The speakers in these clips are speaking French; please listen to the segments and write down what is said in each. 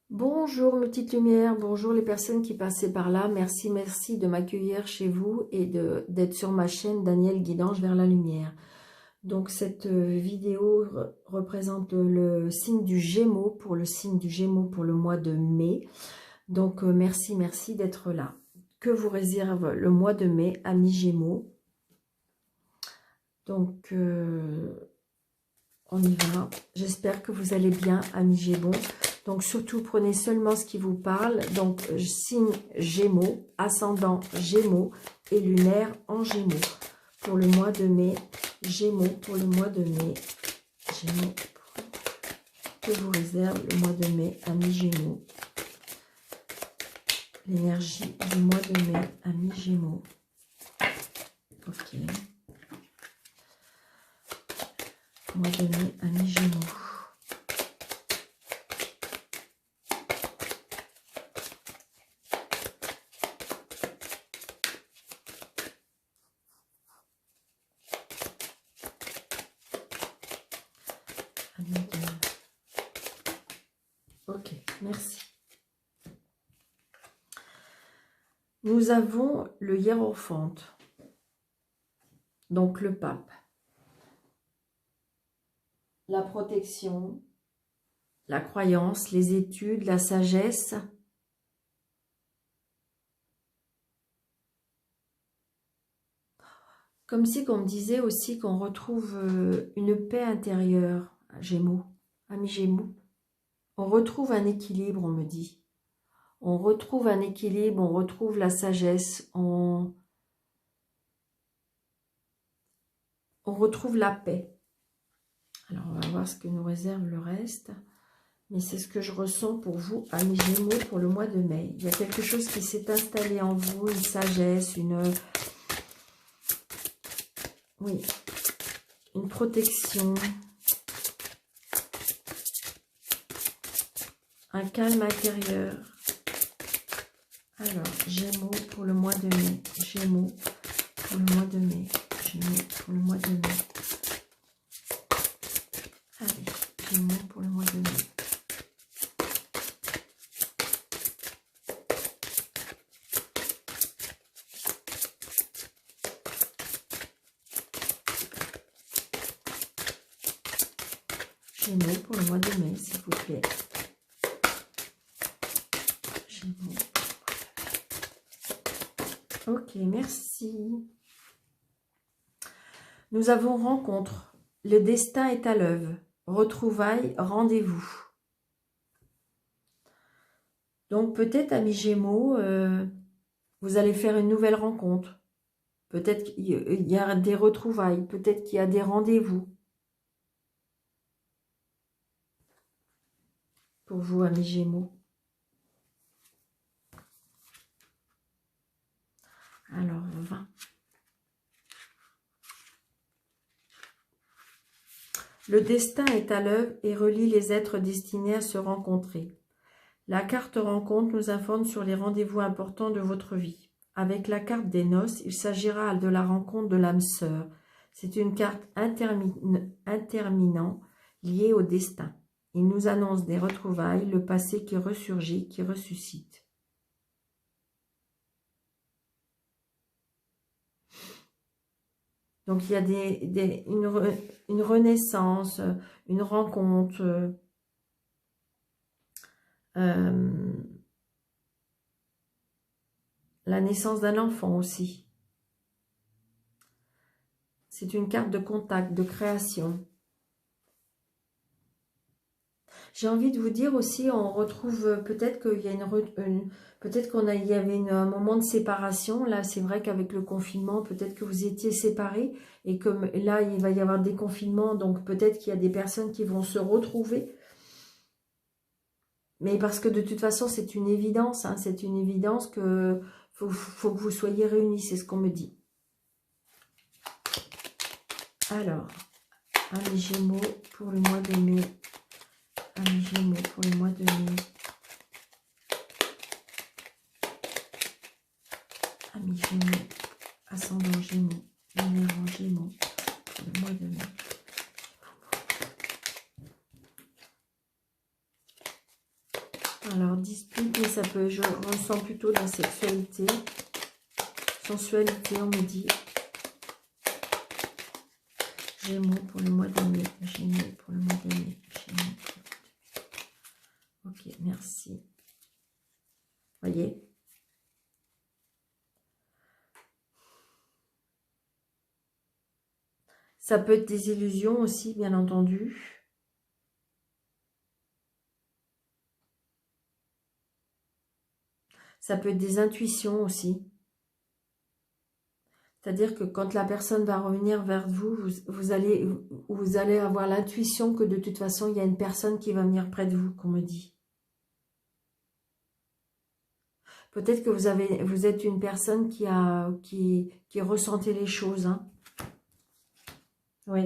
Bonjour mes petites lumières, bonjour les personnes qui passaient par là. Merci, merci de m'accueillir chez vous et d'être sur ma chaîne Daniel Guidange vers la lumière. Donc cette vidéo représente le signe du Gémeaux pour le signe du Gémeaux pour le mois de mai. Donc merci, merci d'être là. Que vous réserve le mois de mai, amis Gémeaux? Donc on y va. J'espère que vous allez bien, amis Gémeaux. Donc surtout, prenez seulement ce qui vous parle. Donc signe Gémeaux, ascendant Gémeaux et lunaire en Gémeaux. Pour le mois de mai, Gémeaux pour le mois de mai. Gémeaux, que vous réserve le mois de mai, amis Gémeaux? L'énergie du mois de mai, amis Gémeaux. Ok. Mois de mai, amis Gémeaux. Ok, merci. Nous avons le hiérophante, donc le pape. La protection, la croyance, les études, la sagesse. Comme si qu'on me disait aussi qu'on retrouve une paix intérieure, Gémeaux, amis Gémeaux. On retrouve un équilibre, on me dit. On retrouve un équilibre, on retrouve la sagesse, on retrouve la paix. Alors, on va voir ce que nous réserve le reste. Mais c'est ce que je ressens pour vous, amis Gémeaux, pour le mois de mai. Il y a quelque chose qui s'est installé en vous, une sagesse, oui, une protection, un calme intérieur. Alors, Gémeaux pour le mois de mai. Gémeaux pour le mois de mai. Gémeaux pour le mois de mai. Allez, Gémeaux pour le mois de mai. Gémeaux pour le mois de mai, s'il vous plaît. Gémeaux. Ok, merci. Nous avons rencontre. Le destin est à l'œuvre. Retrouvailles, rendez-vous. Donc peut-être, amis Gémeaux, vous allez faire une nouvelle rencontre. Peut-être qu'il y a des retrouvailles. Peut-être qu'il y a des rendez-vous. Pour vous, amis Gémeaux. Alors, 20. Le destin est à l'œuvre et relie les êtres destinés à se rencontrer. La carte rencontre nous informe sur les rendez-vous importants de votre vie. Avec la carte des noces, il s'agira de la rencontre de l'âme sœur. C'est une carte interminante liée au destin. Il nous annonce des retrouvailles, le passé qui ressurgit, qui ressuscite. Donc il y a une renaissance, une rencontre, la naissance d'un enfant aussi. C'est une carte de contact, de création. J'ai envie de vous dire aussi, on retrouve peut-être qu'il y a peut-être il y avait un moment de séparation. Là, c'est vrai qu'avec le confinement, peut-être que vous étiez séparés et comme là, il va y avoir des confinements, donc peut-être qu'il y a des personnes qui vont se retrouver. Mais parce que de toute façon, c'est une évidence, hein, c'est une évidence que faut que vous soyez réunis, c'est ce qu'on me dit. Alors, amis Gémeaux pour le mois de mai. Amis Gémeaux pour le mois de mai. Amis Gémeaux, ascendant Gémeaux, lunaire en Gémeaux pour le mois de mai. Alors, dispute, mais ça peut, je ressens plutôt la sexualité. Sensualité, on me dit. Gémeaux pour le mois de mai. Gémeaux pour le mois de mai. Gémeaux pour le mois de mai. Ok, merci. Voyez. Ça peut être des illusions aussi, bien entendu. Ça peut être des intuitions aussi. C'est-à-dire que quand la personne va revenir vers vous, vous allez avoir l'intuition que de toute façon, il y a une personne qui va venir près de vous, qu'on me dit. Peut-être que vous êtes une personne qui ressentait les choses. Hein. Oui,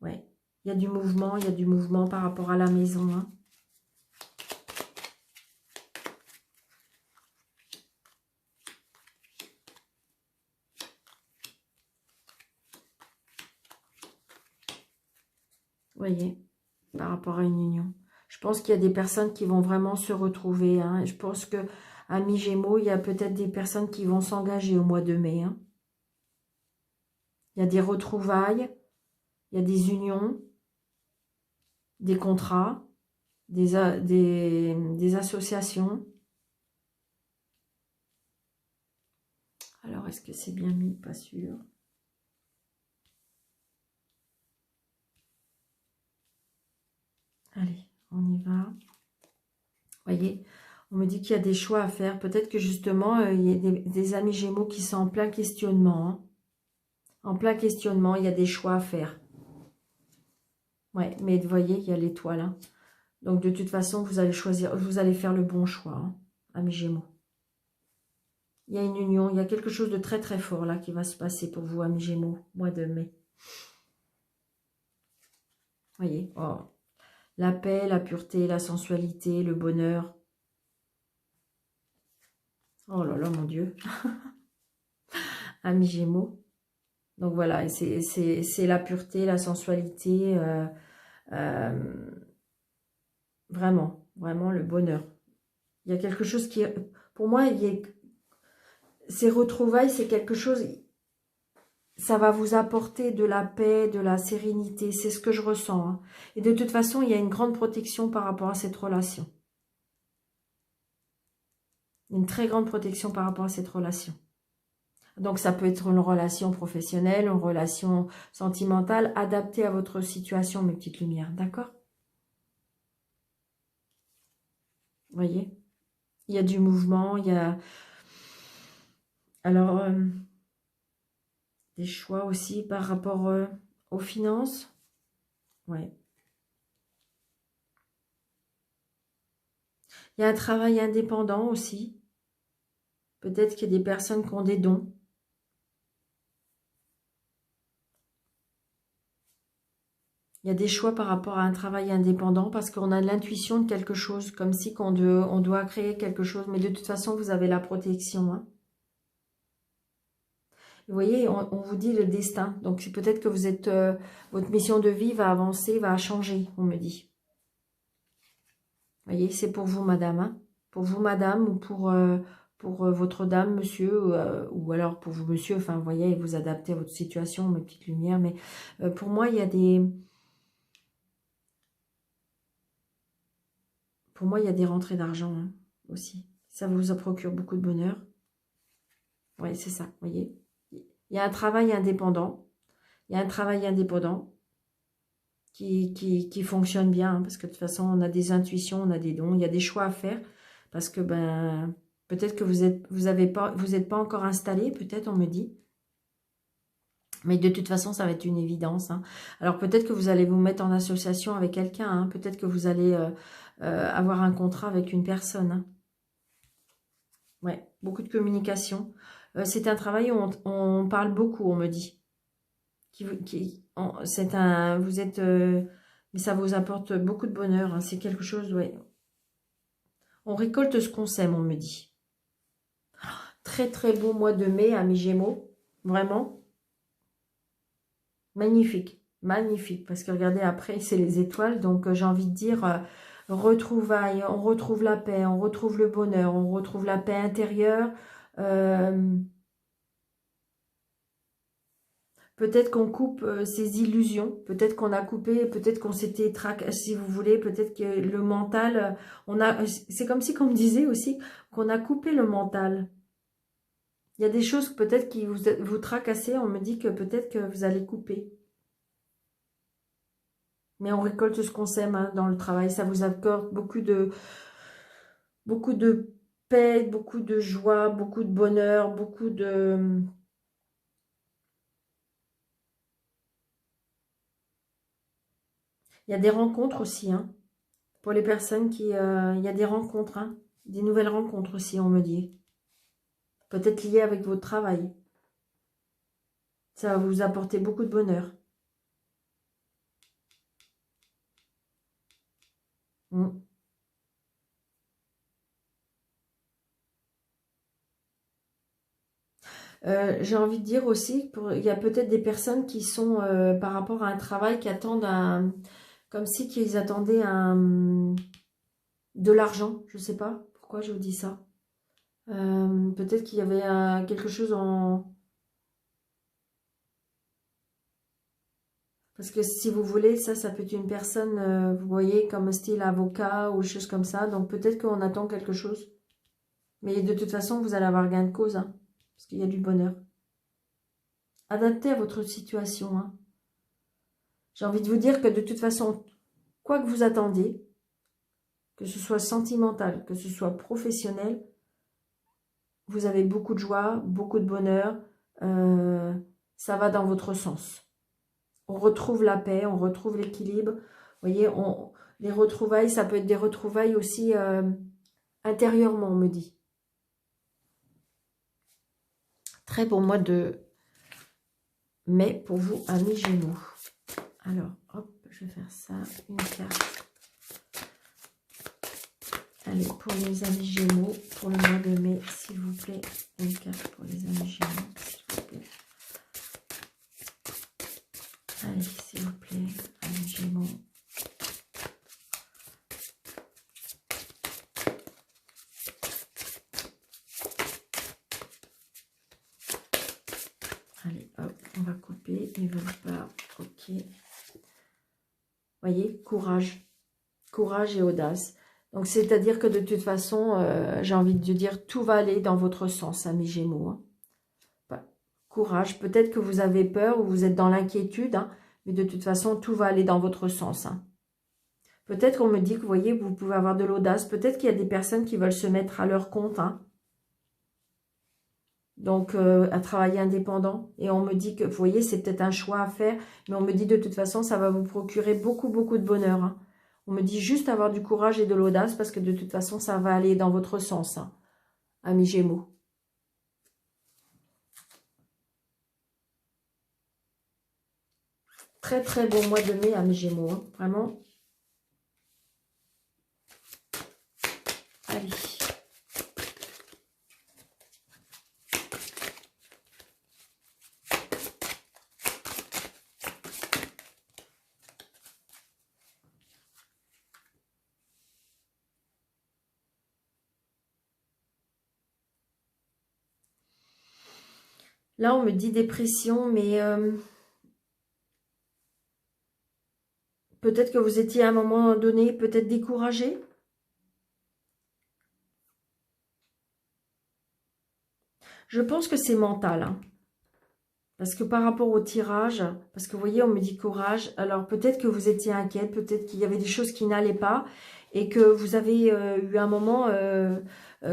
oui. Il y a du mouvement par rapport à la maison. Hein. Voyez, par rapport à une union. Je pense qu'il y a des personnes qui vont vraiment se retrouver. Hein. Je pense que à mi-Gémeaux, il y a peut-être des personnes qui vont s'engager au mois de mai. Hein. Il y a des retrouvailles, il y a des unions, des contrats, des associations. Alors, est-ce que c'est bien mis? Pas sûr. Allez, on y va. Voyez, on me dit qu'il y a des choix à faire. Peut-être que justement, il y a des amis Gémeaux qui sont en plein questionnement. Hein. En plein questionnement, il y a des choix à faire. Ouais, mais vous voyez, il y a l'étoile. Hein. Donc, de toute façon, vous allez choisir, vous allez faire le bon choix, hein, amis Gémeaux. Il y a une union, il y a quelque chose de très très fort là qui va se passer pour vous, amis Gémeaux, mois de mai. Voyez, oh. La paix, la pureté, la sensualité, le bonheur. Oh là là, mon Dieu. Amis Gémeaux. Donc voilà, c'est la pureté, la sensualité, vraiment, vraiment le bonheur. Il y a quelque chose qui, pour moi, ces retrouvailles, c'est quelque chose, ça va vous apporter de la paix, de la sérénité, c'est ce que je ressens. Hein. Et de toute façon, il y a une grande protection par rapport à cette relation. Une très grande protection par rapport à cette relation. Donc, ça peut être une relation professionnelle, une relation sentimentale, adaptée à votre situation, mes petites lumières, d'accord? Vous voyez? Il y a du mouvement, il y a... Alors, des choix aussi par rapport aux finances. Ouais. Il y a un travail indépendant aussi. Peut-être qu'il y a des personnes qui ont des dons. Il y a des choix par rapport à un travail indépendant parce qu'on a l'intuition de quelque chose, comme si on doit créer quelque chose. Mais de toute façon, vous avez la protection. Hein. Vous voyez, on vous dit le destin. Donc, c'est peut-être que vous êtes, votre mission de vie va avancer, va changer, on me dit. Vous voyez, c'est pour vous, madame. Hein. Pour vous, madame, ou pour votre dame, monsieur, ou alors pour vous, monsieur. Enfin, vous voyez, vous adaptez à votre situation, mes petites lumières. Mais pour moi, il y a des... Pour moi, il y a des rentrées d'argent hein, aussi. Ça vous procure beaucoup de bonheur. Oui, c'est ça, vous voyez. Il y a un travail indépendant. Il y a un travail indépendant qui fonctionne bien. Hein, parce que de toute façon, on a des intuitions, on a des dons. Il y a des choix à faire. Parce que ben peut-être que vous êtes pas encore installé, peut-être, on me dit. Mais de toute façon, ça va être une évidence. Hein. Alors peut-être que vous allez vous mettre en association avec quelqu'un. Hein. Peut-être que vous allez avoir un contrat avec une personne. Hein. Ouais, beaucoup de communication. C'est un travail où on parle beaucoup, on me dit. Vous êtes, mais ça vous apporte beaucoup de bonheur. Hein. C'est quelque chose, ouais. On récolte ce qu'on sème, on me dit. Très très beau mois de mai à mi-Gémeaux, vraiment. Magnifique, magnifique. Parce que regardez, après, c'est les étoiles. Donc j'ai envie de dire, retrouvailles, on retrouve la paix, on retrouve le bonheur, on retrouve la paix intérieure. Peut-être qu'on coupe ses illusions, peut-être qu'on a coupé, peut-être qu'on s'était traqué, si vous voulez, peut-être que le mental, c'est comme si qu'on me disait aussi qu'on a coupé le mental. Il y a des choses peut-être qui vous tracassez, on me dit que peut-être que vous allez couper. Mais on récolte ce qu'on sème hein, dans le travail, ça vous accorde beaucoup de paix, beaucoup de joie, beaucoup de bonheur, beaucoup de... Il y a des rencontres aussi, hein, pour les personnes qui... il y a des rencontres, hein, des nouvelles rencontres aussi, on me dit. Peut-être liées avec votre travail. Ça va vous apporter beaucoup de bonheur. Mm. J'ai envie de dire aussi, il y a peut-être des personnes qui sont, par rapport à un travail, qui attendent comme si qu'ils attendaient de l'argent. Je ne sais pas pourquoi je vous dis ça. Peut-être qu'il y avait quelque chose en... Parce que si vous voulez, ça peut être une personne, vous voyez, comme style avocat ou chose comme ça. Donc peut-être qu'on attend quelque chose. Mais de toute façon, vous allez avoir gain de cause, hein, parce qu'il y a du bonheur. Adaptez à votre situation. Hein. J'ai envie de vous dire que de toute façon, quoi que vous attendiez, que ce soit sentimental, que ce soit professionnel, vous avez beaucoup de joie, beaucoup de bonheur. Ça va dans votre sens. On retrouve la paix, on retrouve l'équilibre. Vous voyez, les retrouvailles, ça peut être des retrouvailles aussi intérieurement, on me dit. Très bon mois de mai pour vous, amis Gémeaux. Alors, hop, je vais faire ça, une carte. Allez, pour les amis Gémeaux, pour le mois de mai, s'il vous plaît, une carte pour les amis Gémeaux, s'il vous plaît. Allez, s'il vous plaît, amis Gémeaux. Allez, hop, on va couper, ils ne veulent pas, ok. Voyez, courage, courage et audace. Donc, c'est-à-dire que de toute façon, j'ai envie de dire, tout va aller dans votre sens, amis Gémeaux. Hein. Courage, peut-être que vous avez peur ou vous êtes dans l'inquiétude, hein, mais de toute façon, tout va aller dans votre sens. Hein. Peut-être qu'on me dit que, vous voyez, vous pouvez avoir de l'audace. Peut-être qu'il y a des personnes qui veulent se mettre à leur compte. Hein. Donc, à travailler indépendant. Et on me dit que, vous voyez, c'est peut-être un choix à faire. Mais on me dit de toute façon, ça va vous procurer beaucoup, beaucoup de bonheur. Hein. On me dit juste avoir du courage et de l'audace parce que de toute façon, ça va aller dans votre sens, hein, amis Gémeaux. Très, très bon mois de mai, amis Gémeaux. Hein, vraiment. Allez. Là, on me dit dépression, mais peut-être que vous étiez à un moment donné peut-être découragé. Je pense que c'est mental. Hein. Parce que par rapport au tirage, parce que vous voyez, on me dit courage. Alors peut-être que vous étiez inquiète, peut-être qu'il y avait des choses qui n'allaient pas. Et que vous avez eu un moment,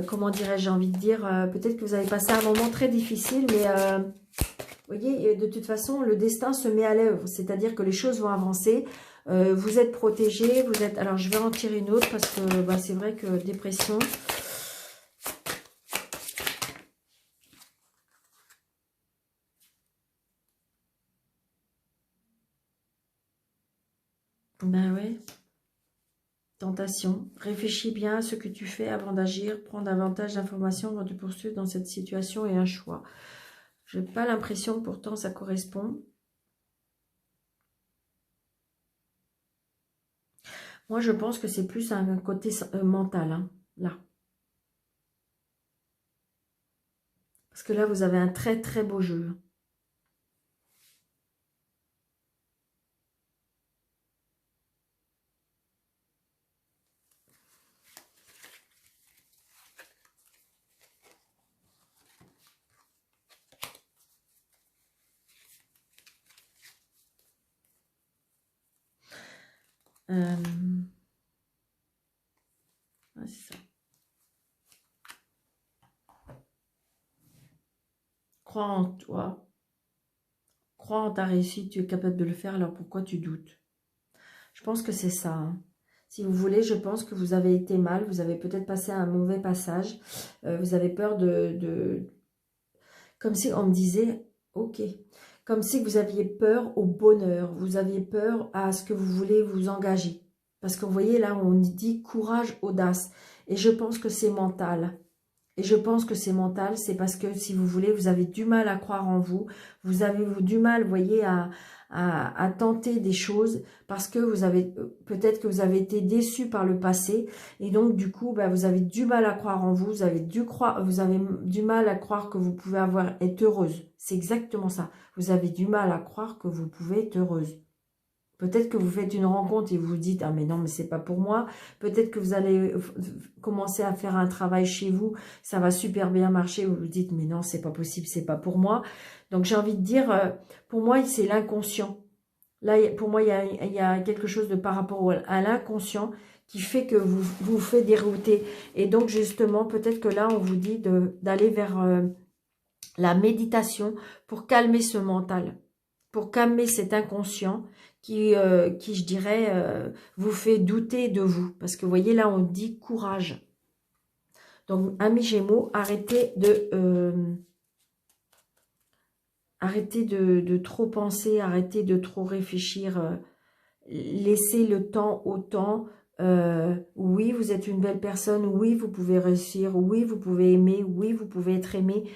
comment dirais-je, j'ai envie de dire, peut-être que vous avez passé un moment très difficile, mais... vous voyez, de toute façon, le destin se met à l'œuvre, c'est-à-dire que les choses vont avancer, vous êtes protégé, vous êtes... Alors, je vais en tirer une autre parce que bah, c'est vrai que dépression... Ben ouais. Tentation. Réfléchis bien à ce que tu fais avant d'agir, prends davantage d'informations avant de poursuivre dans cette situation et un choix. Je n'ai pas l'impression que pourtant ça correspond. Moi, je pense que c'est plus un côté mental, hein, là. Parce que là, vous avez un très très beau jeu. Ouais, c'est ça. Crois en toi. Crois en ta réussite, tu es capable de le faire, alors pourquoi tu doutes? Je pense que c'est ça, hein. Si vous voulez, je pense que vous avez été mal, vous avez peut-être passé un mauvais passage, vous avez peur comme si on me disait, ok, comme si vous aviez peur au bonheur, vous aviez peur à ce que vous voulez vous engager. Parce que vous voyez, là, on dit courage, audace. Et je pense que c'est mental. Et je pense que c'est mental, c'est parce que, si vous voulez, vous avez du mal à croire en vous. Vous avez du mal, vous voyez, à tenter des choses parce que vous avez, peut-être que vous avez été déçu par le passé. Et donc, du coup, bah, vous avez du mal à croire en vous. Vous avez du mal à croire que vous pouvez être heureuse. C'est exactement ça. Vous avez du mal à croire que vous pouvez être heureuse. Peut-être que vous faites une rencontre et vous vous dites « Ah mais non, mais c'est pas pour moi ». Peut-être que vous allez commencer à faire un travail chez vous, ça va super bien marcher, vous vous dites « Mais non, c'est pas possible, c'est pas pour moi ». Donc j'ai envie de dire, pour moi, c'est l'inconscient. Là, pour moi, il y a quelque chose de par rapport à l'inconscient qui fait que vous fait dérouter. Et donc justement, peut-être que là, on vous dit d'aller vers la méditation pour calmer ce mental, pour calmer cet inconscient qui je dirais, vous fait douter de vous. Parce que vous voyez, là, on dit courage. Donc, amis Gémeaux, arrêtez de trop penser, arrêtez de trop réfléchir. Laissez le temps au temps. Oui, vous êtes une belle personne. Oui, vous pouvez réussir. Oui, vous pouvez aimer. Oui, vous pouvez être aimé.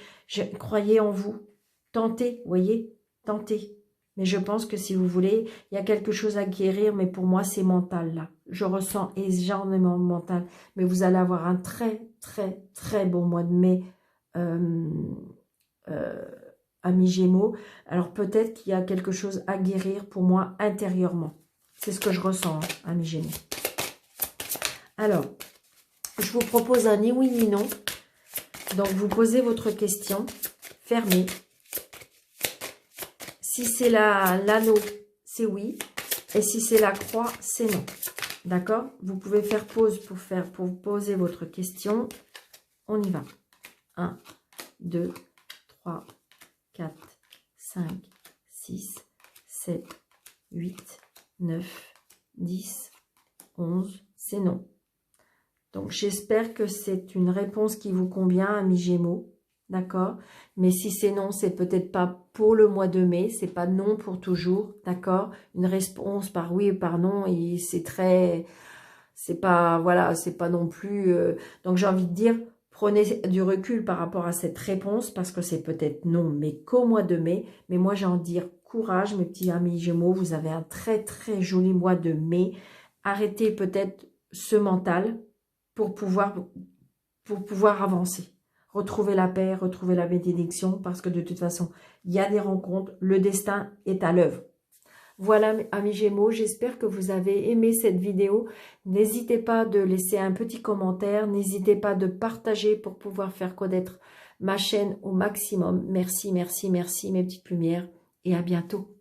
Croyez en vous. Tentez, voyez, tentez. Mais je pense que si vous voulez, il y a quelque chose à guérir, mais pour moi, c'est mental, là. Je ressens énormément mental. Mais vous allez avoir un très, très, très bon mois de mai, amis Gémeaux. Alors, peut-être qu'il y a quelque chose à guérir pour moi intérieurement. C'est ce que je ressens, hein, amis Gémeaux. Alors, je vous propose un ni oui ni non. Donc, vous posez votre question, fermez. Si c'est l'anneau, c'est oui. Et si c'est la croix, c'est non. D'accord? Vous pouvez faire pause pour poser votre question. On y va. 1, 2, 3, 4, 5, 6, 7, 8, 9, 10, 11. C'est non. Donc, j'espère que c'est une réponse qui vous convient, amis Gémeaux. D'accord? Mais si c'est non, c'est peut-être pas pour le mois de mai, c'est pas non pour toujours, d'accord? Une réponse par oui ou par non, et c'est pas, voilà, c'est pas non plus... donc j'ai envie de dire, prenez du recul par rapport à cette réponse, parce que c'est peut-être non, mais qu'au mois de mai. Mais moi, j'ai envie de dire, courage, mes petits amis Gémeaux, vous avez un très très joli mois de mai. Arrêtez peut-être ce mental pour pouvoir avancer. Retrouver la paix, retrouver la bénédiction, parce que de toute façon, il y a des rencontres, le destin est à l'œuvre. Voilà, amis Gémeaux, j'espère que vous avez aimé cette vidéo. N'hésitez pas de laisser un petit commentaire, n'hésitez pas de partager pour pouvoir faire connaître ma chaîne au maximum. Merci, merci, merci mes petites lumières et à bientôt.